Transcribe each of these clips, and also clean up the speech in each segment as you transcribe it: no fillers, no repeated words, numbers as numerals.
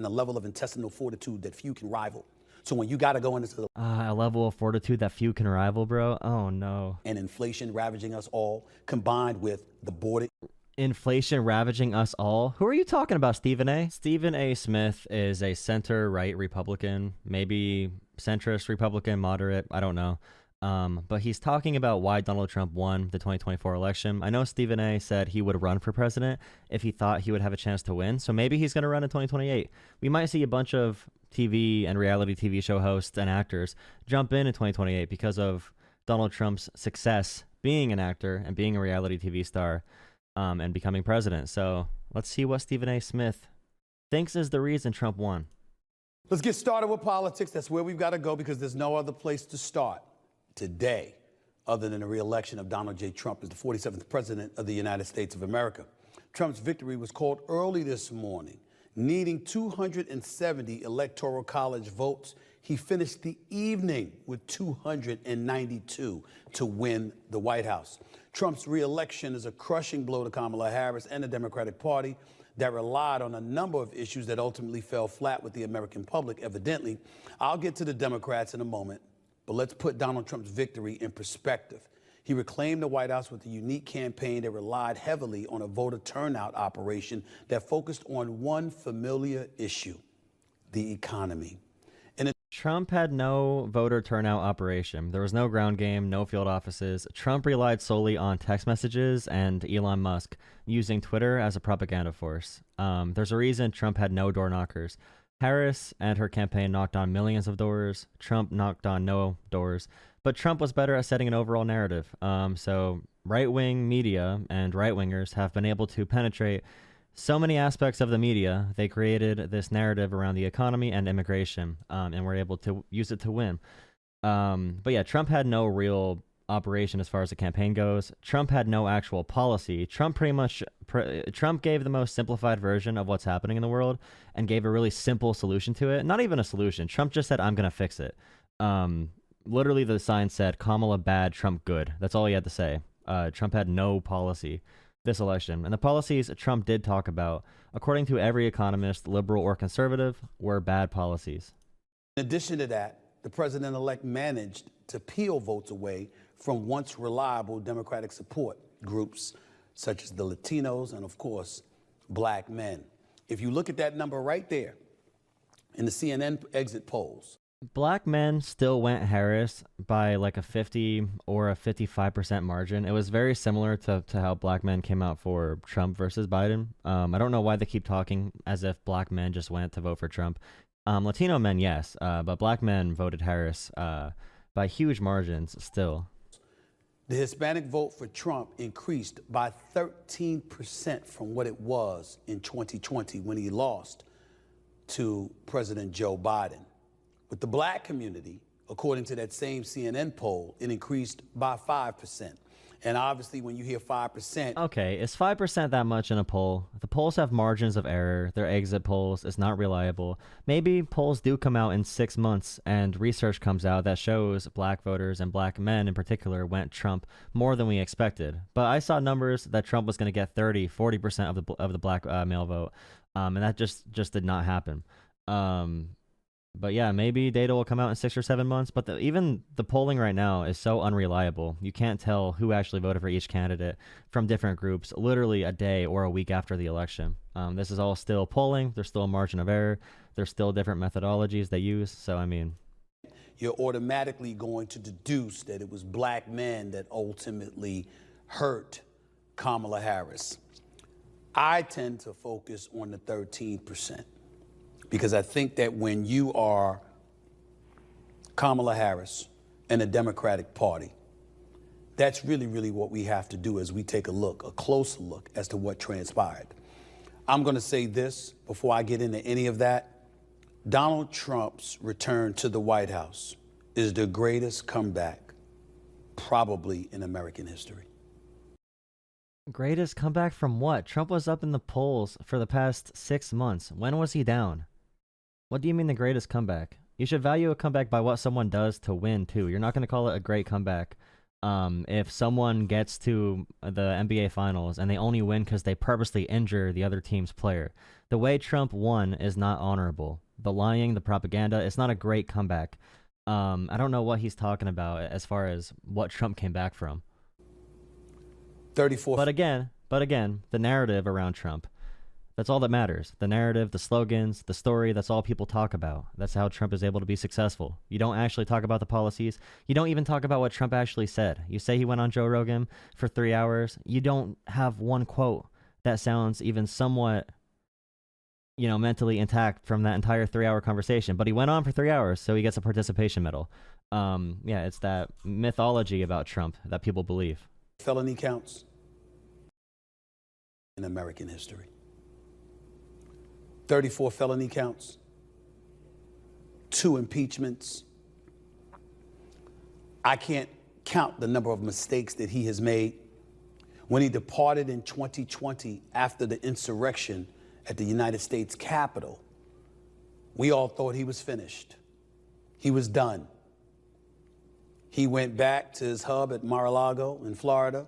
and a level of intestinal fortitude that few can rival. So when you got to go into the a level of fortitude that few can rival, bro. Oh no. and inflation ravaging us all, combined with the border Inflation ravaging us all. Who are you talking about, Stephen A? Stephen A. Smith is a center-right Republican, maybe centrist Republican, moderate, I don't know. But he's talking about why Donald Trump won the 2024 election. I know Stephen A. said he would run for president if he thought he would have a chance to win. So maybe he's going to run in 2028. We might see a bunch of TV and reality TV show hosts and actors jump in 2028 because of Donald Trump's success being an actor and being a reality TV star. And becoming president. So let's see what Stephen A. Smith thinks is the reason Trump won. Let's get started with politics. That's where we've got to go because there's no other place to start today other than the re-election of Donald J. Trump as the 47th president of the United States of America. Trump's victory was called early this morning, needing 270 electoral college votes. He finished the evening with 292 to win the White House. Trump's re-election is a crushing blow to Kamala Harris and the Democratic Party that relied on a number of issues that ultimately fell flat with the American public, evidently. I'll get to the Democrats in a moment, but let's put Donald Trump's victory in perspective. He reclaimed the White House with a unique campaign that relied heavily on a voter turnout operation that focused on one familiar issue, the economy. Trump had no voter turnout operation. There was no ground game, no field offices. Trump relied solely on text messages and Elon Musk using Twitter as a propaganda force. There's a reason Trump had no door knockers. Harris and her campaign knocked on millions of doors. Trump knocked on no doors. But Trump was better at setting an overall narrative. So right-wing media and right-wingers have been able to penetrate so many aspects of the media. They created this narrative around the economy and immigration, and were able to use it to win. But yeah, Trump had no real operation as far as the campaign goes. Trump had no actual policy. Trump Trump gave the most simplified version of what's happening in the world and gave a really simple solution to it. Not even a solution. Trump just said, I'm going to fix it. Literally, the sign said, Kamala bad, Trump good. That's all he had to say. Trump had no policy this election. And the policies Trump did talk about, according to every economist, liberal or conservative, were bad policies. In addition to that, the president-elect managed to peel votes away from once reliable Democratic support groups, such as the Latinos and, of course, black men. If you look at that number right there in the CNN exit polls, Black men still went Harris by like a 50 or a 55% margin. It was very similar to how black men came out for Trump versus Biden. I don't know why they keep talking as if black men just went to vote for Trump. Latino men, yes, but black men voted Harris by huge margins still. the Hispanic vote for Trump increased by 13% from what it was in 2020 when he lost to President Joe Biden. With the black community, according to that same CNN poll, it increased by 5%. And obviously, when you hear 5%... Okay, is 5% that much in a poll? The polls have margins of error. They're exit polls. It's not reliable. Maybe polls do come out in 6 months and research comes out that shows black voters and black men in particular went Trump more than we expected. But I saw numbers that Trump was going to get 30, 40% of the black male vote. And that just did not happen. But yeah, maybe data will come out in 6 or 7 months. But even the polling right now is so unreliable. You can't tell who actually voted for each candidate from different groups literally a day or a week after the election. This is all still polling. There's still a margin of error. There's still different methodologies they use. So, I mean, you're automatically going to deduce that it was black men that ultimately hurt Kamala Harris. I tend to focus on the 13%. Because I think that when you are Kamala Harris and the Democratic Party, that's really, really what we have to do as we take a closer look as to what transpired. I'm going to say this before I get into any of that. Donald Trump's return to the White House is the greatest comeback probably in American history. Greatest comeback from what? Trump was up in the polls for the past 6 months. When was he down? What do you mean the greatest comeback? You should value a comeback by what someone does to win, too. You're not going to call it a great comeback If someone gets to the NBA Finals and they only win because they purposely injure the other team's player, the way Trump won is not honorable. The lying, the propaganda, it's not a great comeback. I don't know what he's talking about as far as what Trump came back from. 34. But again, the narrative around Trump, that's all that matters. The narrative, the slogans, the story, that's all people talk about. That's how Trump is able to be successful. You don't actually talk about the policies. You don't even talk about what Trump actually said. You say he went on Joe Rogan for 3 hours. You don't have one quote that sounds even somewhat, mentally intact from that entire 3-hour conversation. But he went on for 3 hours, so he gets a participation medal. It's that mythology about Trump that people believe. Felony counts in American history. 34 felony counts, 2 impeachments. I can't count the number of mistakes that he has made. When he departed in 2020 after the insurrection at the United States Capitol, we all thought he was finished. He was done. He went back to his hub at Mar-a-Lago in Florida.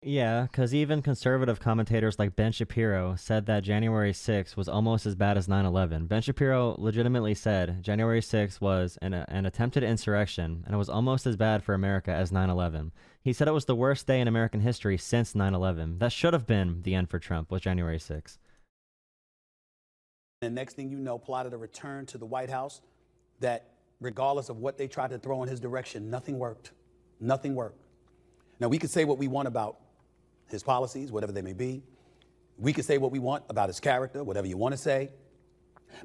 Yeah, because even conservative commentators like Ben Shapiro said that January 6th was almost as bad as 9/11. Ben Shapiro legitimately said January 6th was an attempted insurrection, and it was almost as bad for America as 9/11. He said it was the worst day in American history since 9/11. That should have been the end for Trump, was January 6th. And next thing you know, plotted a return to the White House that, regardless of what they tried to throw in his direction, nothing worked. Nothing worked. Now, we could say what we want about his policies, whatever they may be. We could say what we want about his character, whatever you want to say.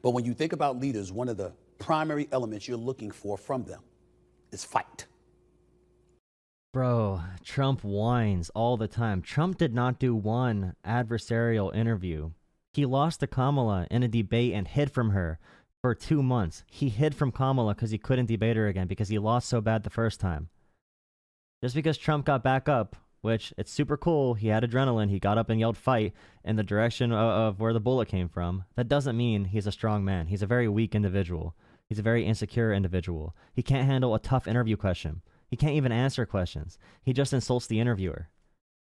But when you think about leaders, one of the primary elements you're looking for from them is fight. Bro, Trump whines all the time. Trump did not do one adversarial interview. He lost to Kamala in a debate and hid from her for 2 months. He hid from Kamala because he couldn't debate her again because he lost so bad the first time. Just because Trump got back up, which it's super cool, he had adrenaline, he got up and yelled fight in the direction of where the bullet came from, that doesn't mean he's a strong man. He's a very weak individual. He's a very insecure individual. He can't handle a tough interview question. He can't even answer questions. He just insults the interviewer.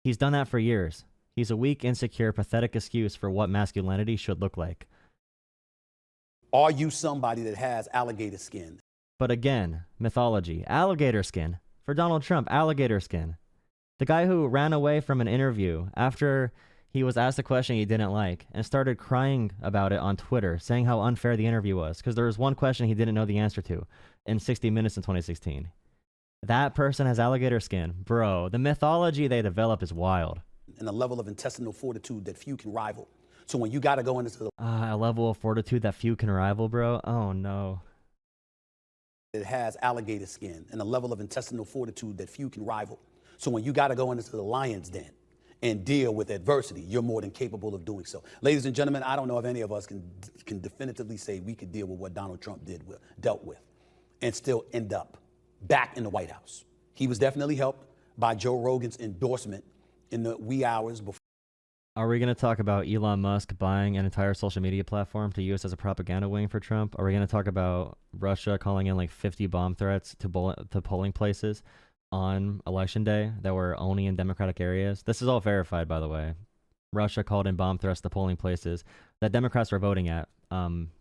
He's done that for years. He's a weak, insecure, pathetic excuse for what masculinity should look like. Are you somebody that has alligator skin? But again, mythology. Alligator skin. For Donald Trump, alligator skin. The guy who ran away from an interview after he was asked a question he didn't like and started crying about it on Twitter, saying how unfair the interview was because there was one question he didn't know the answer to in 60 Minutes in 2016. That person has alligator skin. Bro, the mythology they develop is wild. And a level of intestinal fortitude that few can rival. So when you got to go into the... A level of fortitude that few can rival, bro? Oh, no. It has alligator skin and a level of intestinal fortitude that few can rival. So when you got to go into the lion's den and deal with adversity, you're more than capable of doing so. Ladies and gentlemen, I don't know if any of us can definitively say we could deal with what Donald Trump dealt with and still end up back in the White House. He was definitely helped by Joe Rogan's endorsement in the wee hours before. Are we going to talk about Elon Musk buying an entire social media platform to use as a propaganda wing for Trump? Are we going to talk about Russia calling in like 50 bomb threats to polling places on election day that were only in Democratic areas? This is all verified, by the way. Russia called in bomb threats to polling places that Democrats were voting at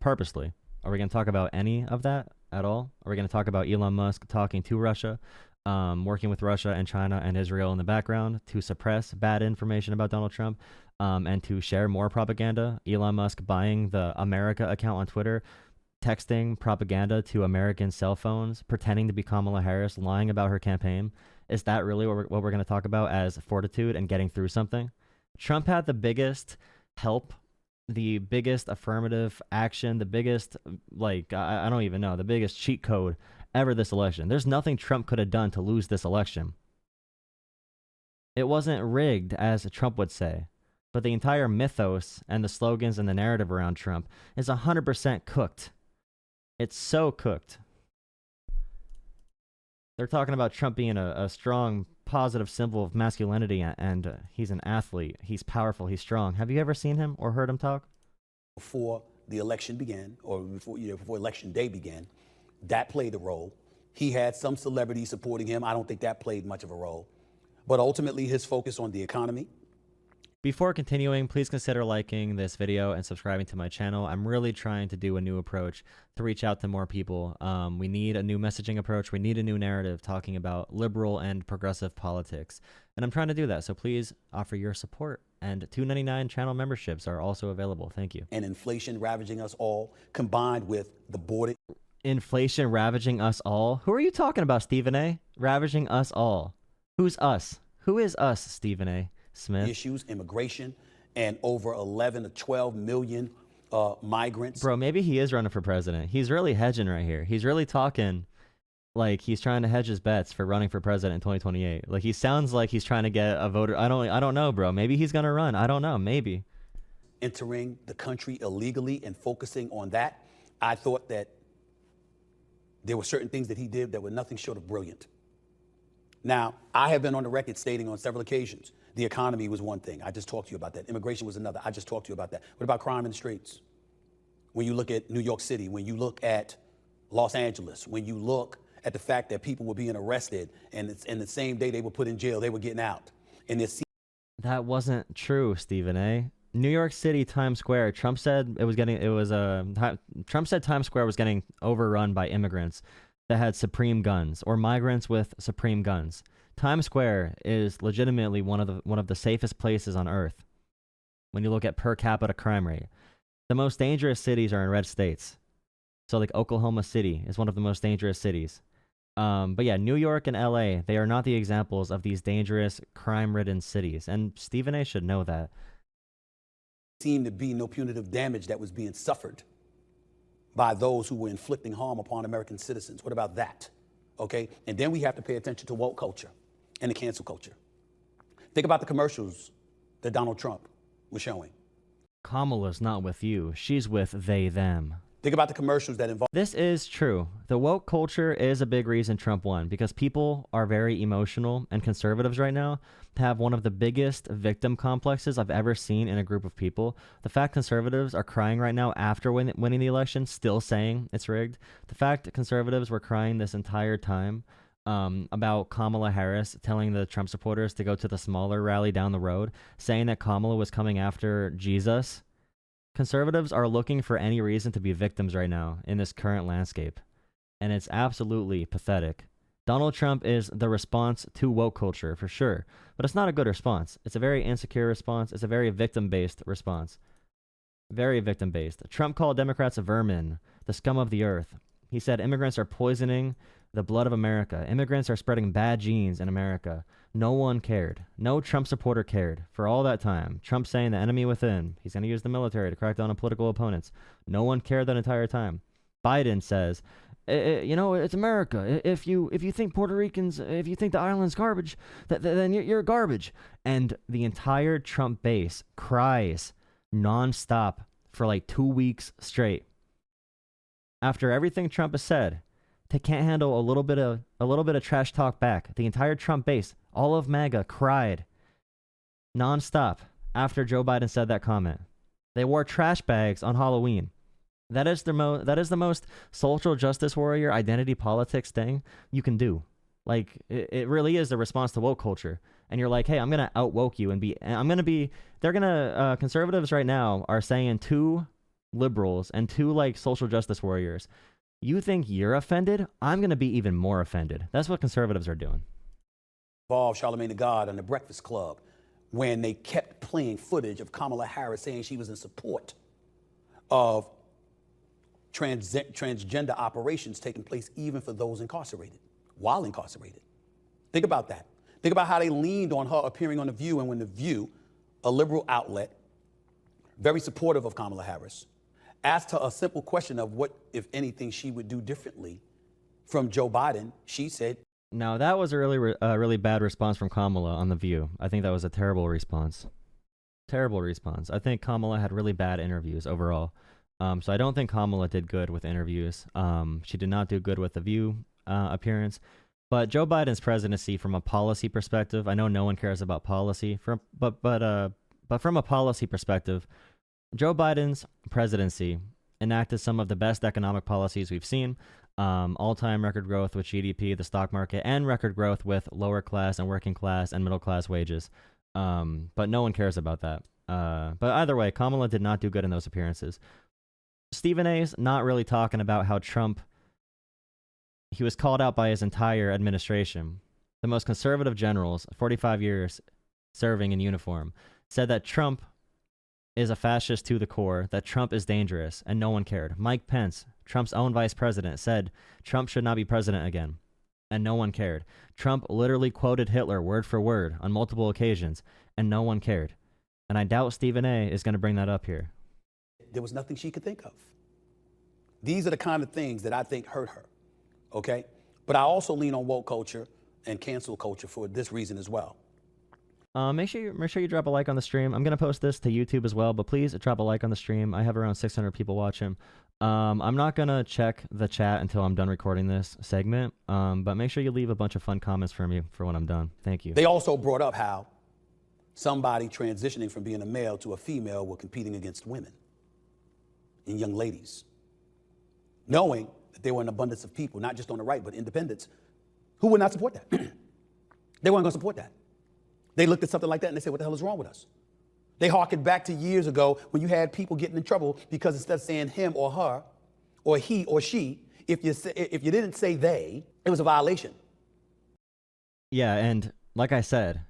purposely. Are we going to talk about any of that at all? Are we going to talk about Elon Musk talking to Russia, working with Russia and China and Israel in the background to suppress bad information about Donald Trump and to share more propaganda? Elon Musk buying the America account on Twitter, texting propaganda to American cell phones, pretending to be Kamala Harris, lying about her campaign. Is that really what we're going to talk about as fortitude and getting through something? Trump had the biggest help, the biggest affirmative action, the biggest, I don't even know, the biggest cheat code ever this election. There's nothing Trump could have done to lose this election. It wasn't rigged, as Trump would say, but the entire mythos and the slogans and the narrative around Trump is 100% cooked. It's so cooked. They're talking about Trump being a strong, positive symbol of masculinity, and he's an athlete. He's powerful. He's strong. Have you ever seen him or heard him talk? Before the election began, or before election day began, that played a role. He had some celebrities supporting him. I don't think that played much of a role. But ultimately, his focus on the economy. Before continuing, please consider liking this video and subscribing to my channel. I'm really trying to do a new approach to reach out to more people. We need a new messaging approach. We need a new narrative talking about liberal and progressive politics. And I'm trying to do that. So please offer your support. And $2.99 channel memberships are also available. Thank you. And inflation ravaging us all, combined with the border. Inflation ravaging us all? Who are you talking about, Stephen A? Ravaging us all. Who's us? Who is us, Stephen A. Smith? Issues, immigration, and over 11 to 12 million migrants. Bro, maybe he is running for president. He's really hedging right here. He's really talking like he's trying to hedge his bets for running for president in 2028. Like he sounds like he's trying to get a voter. I don't know, bro. Maybe he's gonna run. I don't know. Maybe. Entering the country illegally and focusing on that. I thought that there were certain things that he did that were nothing short of brilliant. Now, I have been on the record stating on several occasions, the economy was one thing. I just talked to you about that. Immigration was another. I just talked to you about that. What about crime in the streets? When you look at New York City, when you look at Los Angeles, when you look at the fact that people were being arrested and it's in the same day they were put in jail, they were getting out. And that wasn't true, Stephen A. New York City, Times Square. Trump said Trump said Times Square was getting overrun by immigrants that had supreme guns or migrants with supreme guns. Times Square is legitimately one of the safest places on earth when you look at per capita crime rate. The most dangerous cities are in red states. So like Oklahoma City is one of the most dangerous cities. But yeah, New York and LA, they are not the examples of these dangerous crime-ridden cities. And Stephen A should know that. Seemed to be no punitive damage that was being suffered by those who were inflicting harm upon American citizens. What about that? Okay. And then we have to pay attention to woke culture and the cancel culture. Think about the commercials that Donald Trump was showing. Kamala's not with you. She's with they, them. Think about the commercials that involve. This is true. The woke culture is a big reason Trump won because people are very emotional, and conservatives right now have one of the biggest victim complexes I've ever seen in a group of people. The fact conservatives are crying right now after winning the election, still saying it's rigged. The fact that conservatives were crying this entire time about Kamala Harris telling the Trump supporters to go to the smaller rally down the road, saying that Kamala was coming after Jesus. Conservatives are looking for any reason to be victims right now in this current landscape, and it's absolutely pathetic. Donald Trump is the response to woke culture, for sure, but it's not a good response. It's a very insecure response. It's a very victim-based response. Very victim-based. Trump called Democrats a vermin, the scum of the earth. He said immigrants are poisoning the blood of America. Immigrants are spreading bad genes in America. No one cared. No Trump supporter cared for all that time. Trump saying the enemy within. He's going to use the military to crack down on political opponents. No one cared that entire time. Biden says, you know, it's America. If you think Puerto Ricans, if you think the island's garbage, then you're garbage. And the entire Trump base cries nonstop for like 2 weeks straight. After everything Trump has said, they can't handle a little bit of trash talk back. The entire Trump base, all of MAGA, cried nonstop after Joe Biden said that comment. They wore trash bags on Halloween. That is the most social justice warrior identity politics thing you can do. Like it really is the response to woke culture. And you're like, hey, I'm gonna out woke you and conservatives right now are saying to liberals and to like social justice warriors, you think you're offended? I'm going to be even more offended. That's what conservatives are doing. Vaush, Charlemagne the God on the Breakfast Club when they kept playing footage of Kamala Harris saying she was in support of transgender operations taking place even for those incarcerated, while incarcerated. Think about that. Think about how they leaned on her appearing on The View, and when The View, a liberal outlet, very supportive of Kamala Harris, asked her a simple question of what, if anything, she would do differently from Joe Biden. She said, "No, that was a really bad response from Kamala on The View. I think that was a terrible response. Terrible response. I think Kamala had really bad interviews overall. So I don't think Kamala did good with interviews. She did not do good with The View appearance. But Joe Biden's presidency, from a policy perspective, I know no one cares about policy, but from a policy perspective, Joe Biden's presidency enacted some of the best economic policies we've seen. all-time record growth with GDP, the stock market, and record growth with lower class and working class and middle class wages. But no one cares about that. But either way, Kamala did not do good in those appearances. Stephen A's not really talking about how Trump, he was called out by his entire administration. The most conservative generals, 45 years serving in uniform, said that Trump is a fascist to the core, that Trump is dangerous, and no one cared. Mike Pence, Trump's own vice president, said Trump should not be president again, and no one cared. Trump literally quoted Hitler word for word on multiple occasions, and no one cared. And I doubt Stephen A is going to bring that up here. There was nothing she could think of. These are the kind of things that I think hurt her, okay? But I also lean on woke culture and cancel culture for this reason as well. Make sure you drop a like on the stream. I'm going to post this to YouTube as well, but please drop a like on the stream. I have around 600 people watching. I'm not going to check the chat until I'm done recording this segment, but make sure you leave a bunch of fun comments for me for when I'm done. Thank you. They also brought up how somebody transitioning from being a male to a female were competing against women and young ladies, knowing that there were an abundance of people, not just on the right, but independents, who would not support that. They weren't going to support that. They looked at something like that and they said, what the hell is wrong with us? They harkened back to years ago when you had people getting in trouble because instead of saying him or her or he or she, if you didn't say they, it was a violation. Yeah, and like I said,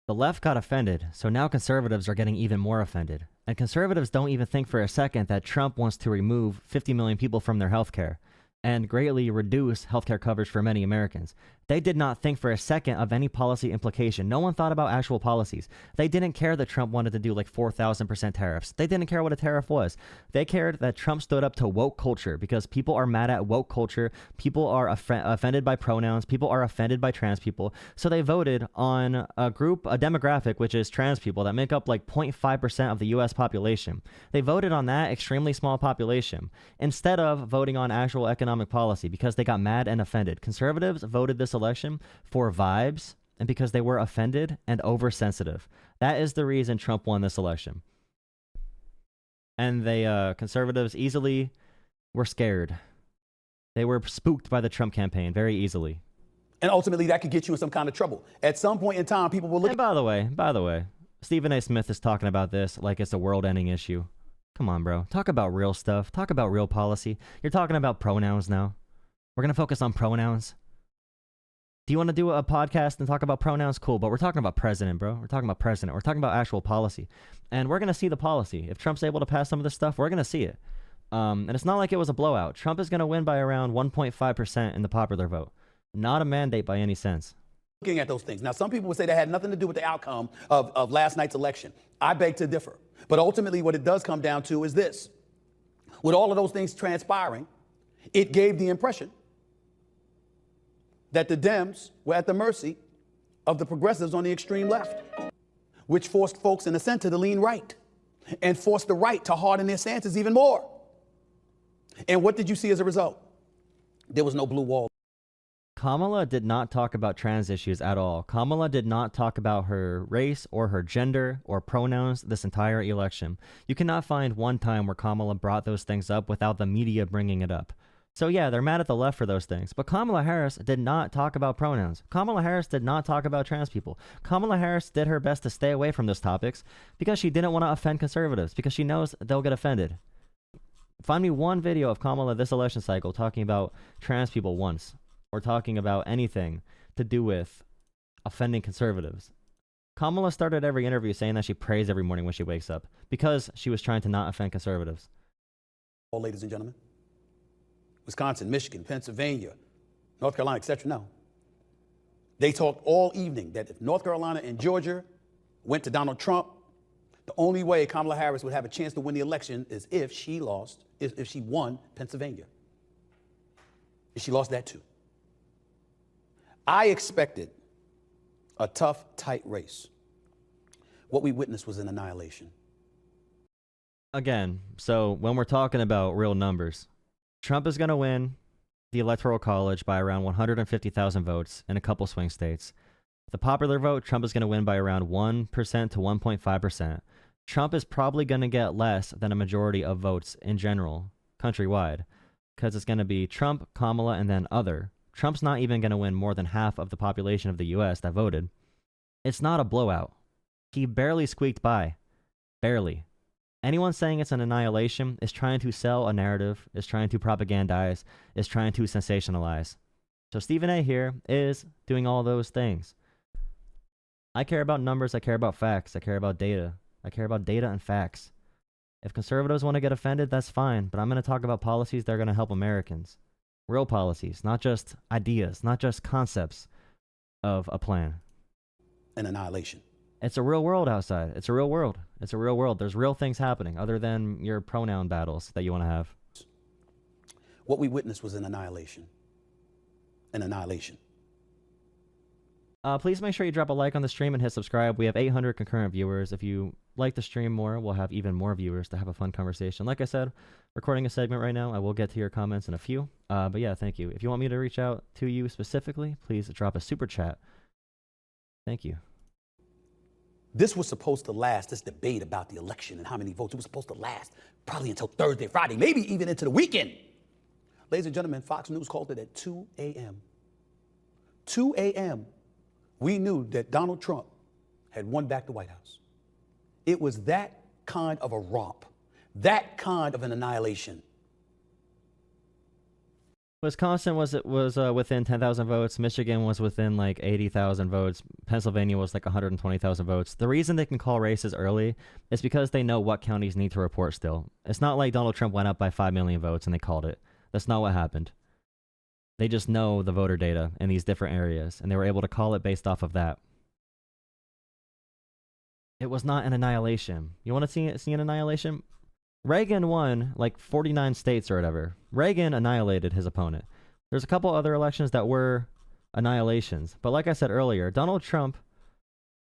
the left got offended, so now conservatives are getting even more offended. And conservatives don't even think for a second that Trump wants to remove 50 million people from their health care and greatly reduce healthcare coverage for many Americans. They did not think for a second of any policy implication. No one thought about actual policies. They didn't care that Trump wanted to do like 4,000% tariffs. They didn't care what a tariff was. They cared that Trump stood up to woke culture because people are mad at woke culture. People are offended by pronouns. People are offended by trans people. So they voted on a demographic, which is trans people that make up like 0.5% of the US population. They voted on that extremely small population instead of voting on actual economic policy because they got mad and offended. Conservatives voted this election for vibes and because they were offended and oversensitive. That is the reason Trump won this election. And they conservatives easily were scared. They were spooked by the Trump campaign very easily. And ultimately that could get you in some kind of trouble. At some point in time, people will look. And by the way, Stephen A. Smith is talking about this like it's a world-ending issue. Come on, bro. Talk about real stuff. Talk about real policy. You're talking about pronouns now. We're going to focus on pronouns. Do you want to do a podcast and talk about pronouns? Cool, but we're talking about president, bro. We're talking about president. We're talking about actual policy. And we're going to see the policy. If Trump's able to pass some of this stuff, we're going to see it. And it's not like it was a blowout. Trump is going to win by around 1.5% in the popular vote. Not a mandate by any sense. Looking at those things. Now, some people would say that had nothing to do with the outcome of last night's election. I beg to differ. But ultimately, what it does come down to is this. With all of those things transpiring, it gave the impression that the Dems were at the mercy of the progressives on the extreme left, which forced folks in the center to lean right and forced the right to harden their stances even more. And what did you see as a result? There was no blue wall. Kamala did not talk about trans issues at all. Kamala did not talk about her race or her gender or pronouns this entire election. You cannot find one time where Kamala brought those things up without the media bringing it up. So yeah, they're mad at the left for those things. But Kamala Harris did not talk about pronouns. Kamala Harris did not talk about trans people. Kamala Harris did her best to stay away from those topics because she didn't want to offend conservatives, because she knows they'll get offended. Find me one video of Kamala this election cycle talking about trans people once, or talking about anything to do with offending conservatives. Kamala started every interview saying that she prays every morning when she wakes up because she was trying to not offend conservatives. Ladies and gentlemen, Wisconsin, Michigan, Pennsylvania, North Carolina, etc. No. They talked all evening that if North Carolina and Georgia went to Donald Trump, the only way Kamala Harris would have a chance to win the election is if she won Pennsylvania. If she lost that too. I expected a tough, tight race. What we witnessed was an annihilation. Again, so when we're talking about real numbers, Trump is going to win the Electoral College by around 150,000 votes in a couple swing states. The popular vote, Trump is going to win by around 1% to 1.5%. Trump is probably going to get less than a majority of votes in general, countrywide. because it's going to be Trump, Kamala, and then other. Trump's not even going to win more than half of the population of the U.S. that voted. It's not a blowout. He barely squeaked by. Barely. Anyone saying it's an annihilation is trying to sell a narrative, is trying to propagandize, is trying to sensationalize. So Stephen A here is doing all those things. I care about numbers, I care about facts, I care about data. I care about data and facts. If conservatives want to get offended, that's fine, but I'm going to talk about policies that are going to help Americans. Real policies, not just ideas, not just concepts of a plan. An annihilation. It's a real world outside. It's a real world. It's a real world. There's real things happening other than your pronoun battles that you want to have. What we witnessed was an annihilation. An annihilation. Please make sure you drop a like on the stream and hit subscribe. We have 800 concurrent viewers. If you like the stream more, we'll have even more viewers to have a fun conversation. Like I said, recording a segment right now. I will get to your comments in a few. But yeah, thank you. If you want me to reach out to you specifically, please drop a super chat. Thank you. This was supposed to last, this debate about the election and how many votes, it was supposed to last probably until Thursday, Friday, maybe even into the weekend. Ladies and gentlemen, Fox News called it at 2 a.m. 2 a.m. We knew that Donald Trump had won back the White House. It was that kind of a romp, that kind of an annihilation. Wisconsin was within 10,000 votes. Michigan was within like 80,000 votes. Pennsylvania was like 120,000 votes. The reason they can call races early is because they know what counties need to report still. It's not like Donald Trump went up by 5 million votes and they called it. That's not what happened. They just know the voter data in these different areas, and they were able to call it based off of that. It was not an annihilation. You want to see an annihilation? Reagan won like 49 states or whatever. Reagan annihilated his opponent. There's a couple other elections that were annihilations. But like I said earlier, Donald Trump,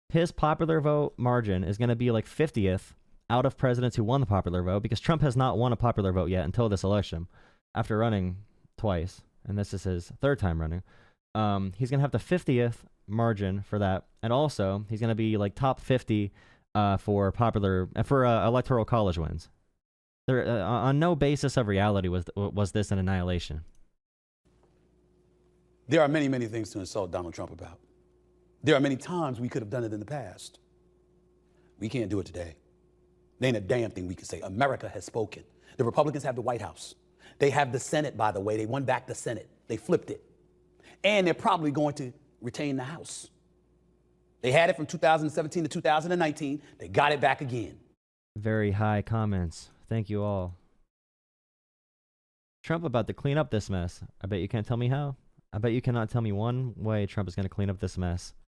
his popular vote margin is going to be like 50th out of presidents who won the popular vote, because Trump has not won a popular vote yet until this election, after running twice. And this is his third time running. He's going to have the 50th margin for that. And also, he's going to be like top 50 for electoral college wins. There, on no basis of reality was this an annihilation. There are many, many things to insult Donald Trump about. There are many times we could have done it in the past. We can't do it today. There ain't a damn thing we can say. America has spoken. The Republicans have the White House. They have the Senate, by the way. They won back the Senate. They flipped it. And they're probably going to retain the House. They had it from 2017 to 2019. They got it back again. Very high comments. Thank you all. Trump about to clean up this mess. I bet you can't tell me how. I bet you cannot tell me one way Trump is going to clean up this mess.